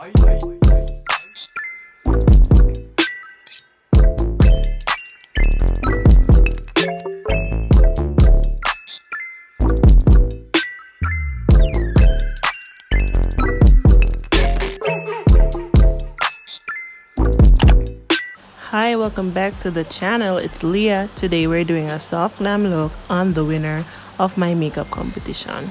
Hi, welcome back to the channel. It's Leah. Today we're doing a soft glam look on the winner of my makeup competition.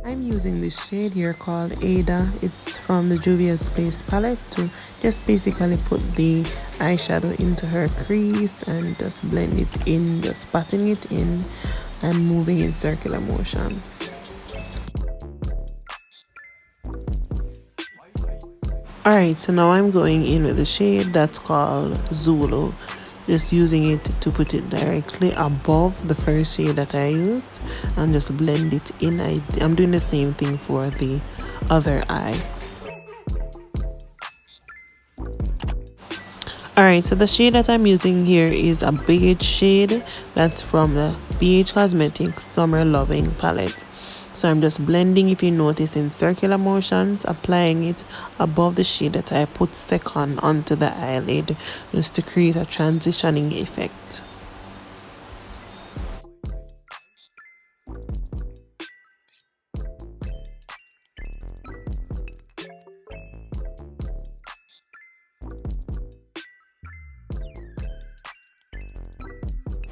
I'm using this shade here called Ada. It's from the Juvia's Place palette to just basically put the eyeshadow into her crease and just blend it in, just patting it in and moving in circular motions. Alright, so now I'm going in with the shade that's called Zulu. Just using it to put it directly above the first shade that I used and just blend it in. I'm doing the same thing for the other eye. Alright, so the shade that I'm using here is a beige shade that's from the BH Cosmetics Summer Loving palette. So I'm just blending, if you notice, in circular motions, applying it above the shade that I put second onto the eyelid just to create a transitioning effect.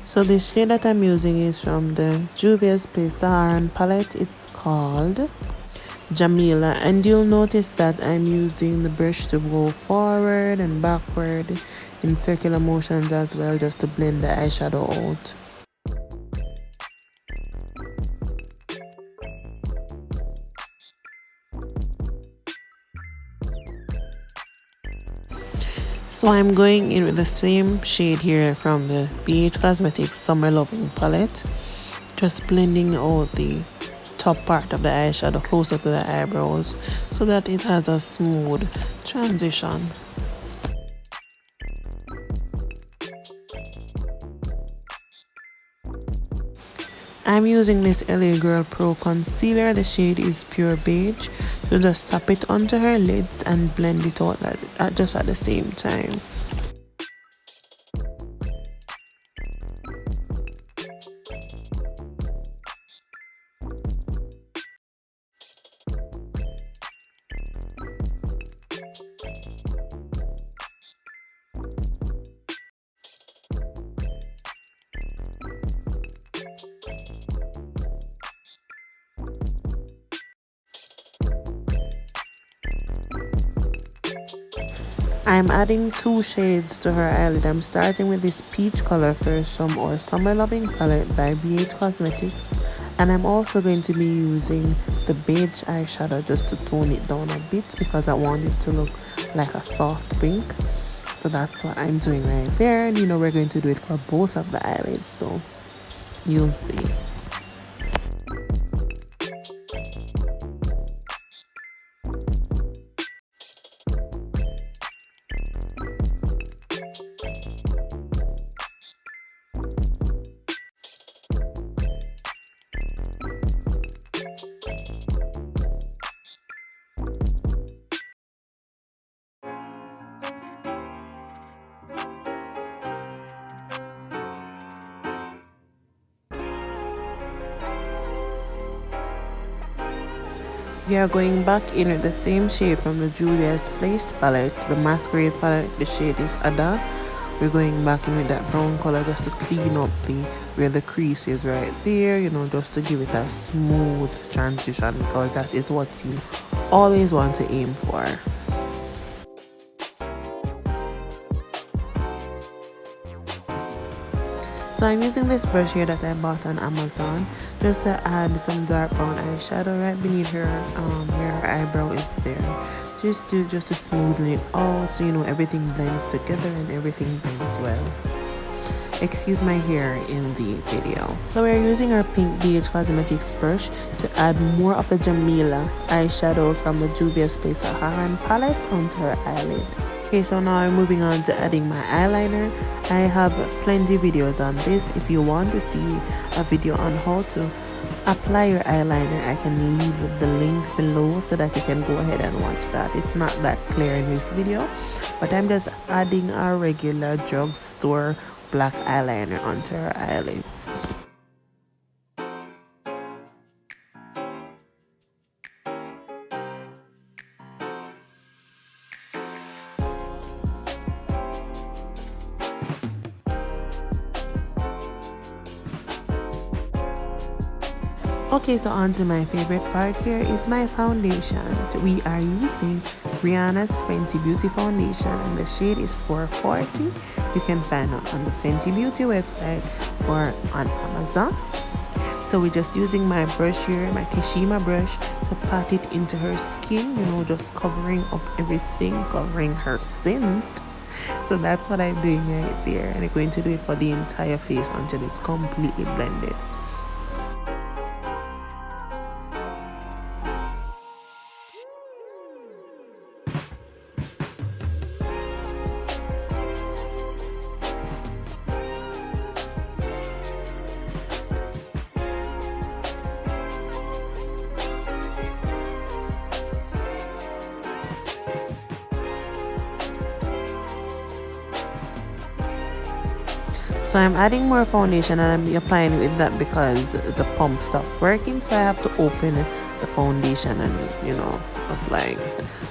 So the shade that I'm using is from the Juvia's Place Saharan palette. It's called Jamila, and you'll notice that I'm using the brush to go forward and backward in circular motions as well, just to blend the eyeshadow out. So I'm going in with the same shade here from the BH Cosmetics Summer Loving palette, just blending out the top part of the eyeshadow closer to the eyebrows so that it has a smooth transition. I'm using this LA Girl Pro Concealer. The shade is Pure Beige. So just tap it onto her lids and blend it out just at the same time. I'm adding 2 shades to her eyelid. I'm starting with this peach color first from our Summer Loving palette by BH Cosmetics, and I'm also going to be using the beige eyeshadow just to tone it down a bit because I want it to look like a soft pink. So that's what I'm doing right there, and we're going to do it for both of the eyelids, so you'll see. We are going back in with the same shade from the Juvia's Place palette, the Masquerade palette. The shade is Ada. We're going back in with that brown color just to clean up where the crease is right there, just to give it a smooth transition, because that is what you always want to aim for. So I'm using this brush here that I bought on Amazon just to add some dark brown eyeshadow right beneath her where her eyebrow is there, just to smoothen it out so everything blends together and everything blends well. Excuse my hair in the video. So we're using our pink BH Cosmetics brush to add more of the Jamila eyeshadow from the Juvia's Place Saharan palette onto her eyelid. Okay, so now I'm moving on to adding my eyeliner. I have plenty of videos on this. If you want to see a video on how to apply your eyeliner, I can leave the link below so that you can go ahead and watch that. It's not that clear in this video, but I'm just adding a regular drugstore black eyeliner onto her eyelids. Okay, so on to my favorite part here is my foundation. We are using Rihanna's Fenty Beauty Foundation and the shade is 440. You can find it on the Fenty Beauty website or on Amazon. So we're just using my brush here, my Kashima brush, to pat it into her skin, you know, just covering up everything, covering her sins. So that's what I'm doing right there, and I'm going to do it for the entire face until it's completely blended. So I'm adding more foundation and I'm applying with that because the pump stopped working, so I have to open the foundation and, you know, applying.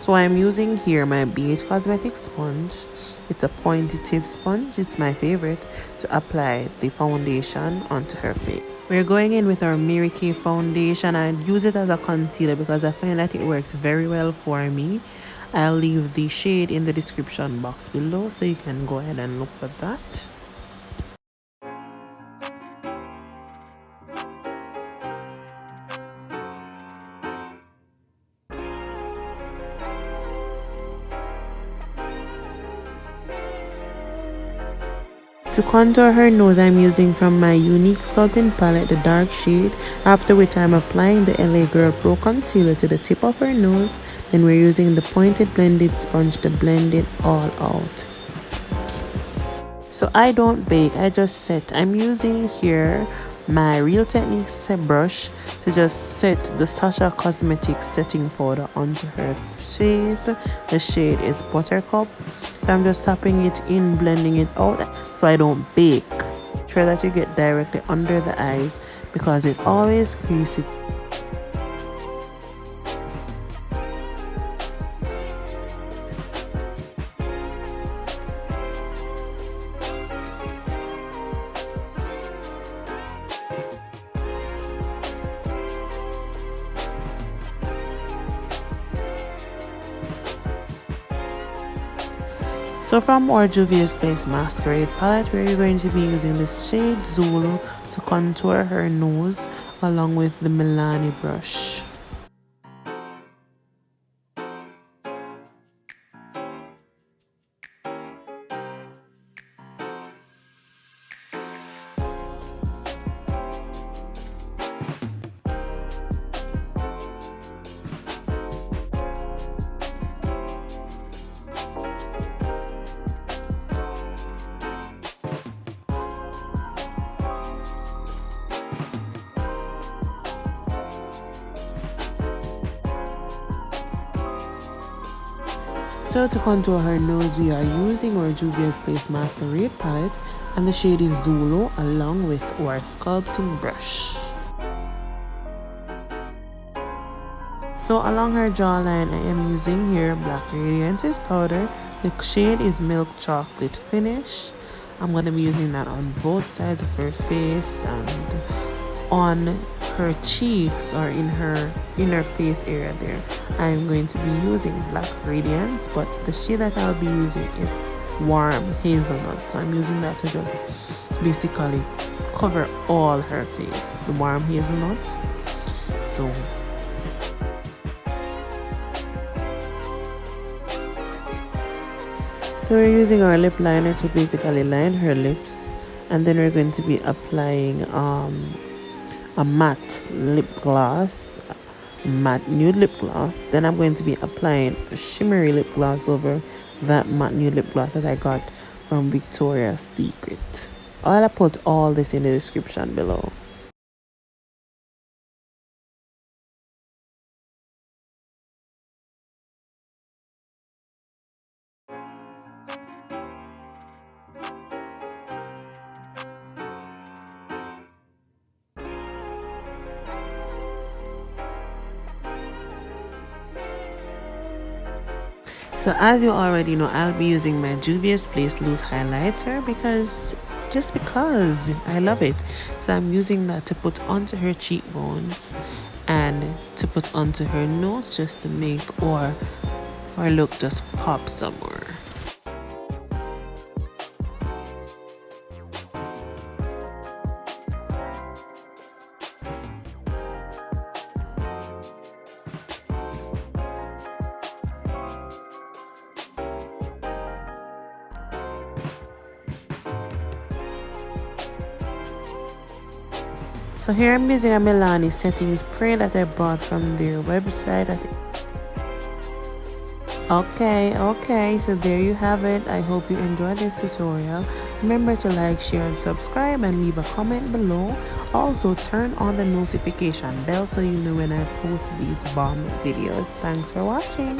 So I'm using here my BH Cosmetics sponge. It's a pointy tip sponge. It's my favorite to apply the foundation onto her face. We're going in with our Mary Kay foundation. I use it as a concealer because I find that it works very well for me. I'll leave the shade in the description box below so you can go ahead and look for that. To contour her nose, I'm using from my Unique Sculpting palette the dark shade, after which I'm applying the LA Girl Pro Concealer to the tip of her nose. Then we're using the pointed blended sponge to blend it all out. So I don't bake, I just set. I'm using here my Real Techniques brush to just set the Sasha Cosmetics setting powder onto her face. The shade is Buttercup. So I'm just tapping it in, blending it out so I don't bake. Make sure that you get directly under the eyes because it always creases. So from our Juvia's Place Masquerade palette, we're going to be using the shade Zulu to contour her nose along with the Milani brush. So to contour her nose, we are using our Juvia's Place Masquerade palette and the shade is Zulu along with our sculpting brush. So along her jawline, I am using here Black Radiance's powder. The shade is Milk Chocolate Finish. I'm going to be using that on both sides of her face and on her cheeks or in her inner face area there. I'm going to be using Black Radiance, but the shade that I'll be using is Warm Hazelnut. So I'm using that to just basically cover all her face, the Warm Hazelnut. So we're using our lip liner to basically line her lips, and then we're going to be applying a matte lip gloss matte nude lip gloss. Then I'm going to be applying a shimmery lip gloss over that matte nude lip gloss that I got from Victoria's Secret. I'll put all this in the description below. So as you already know, I'll be using my Juvia's Place Loose Highlighter because I love it. So I'm using that to put onto her cheekbones and to put onto her nose just to make her look just pop some more. So here I'm using a Milani setting spray that I bought from their website. Okay, so there you have it. I hope you enjoyed this tutorial. Remember to like, share and subscribe and leave a comment below. Also turn on the notification bell so you know when I post these bomb videos. Thanks for watching.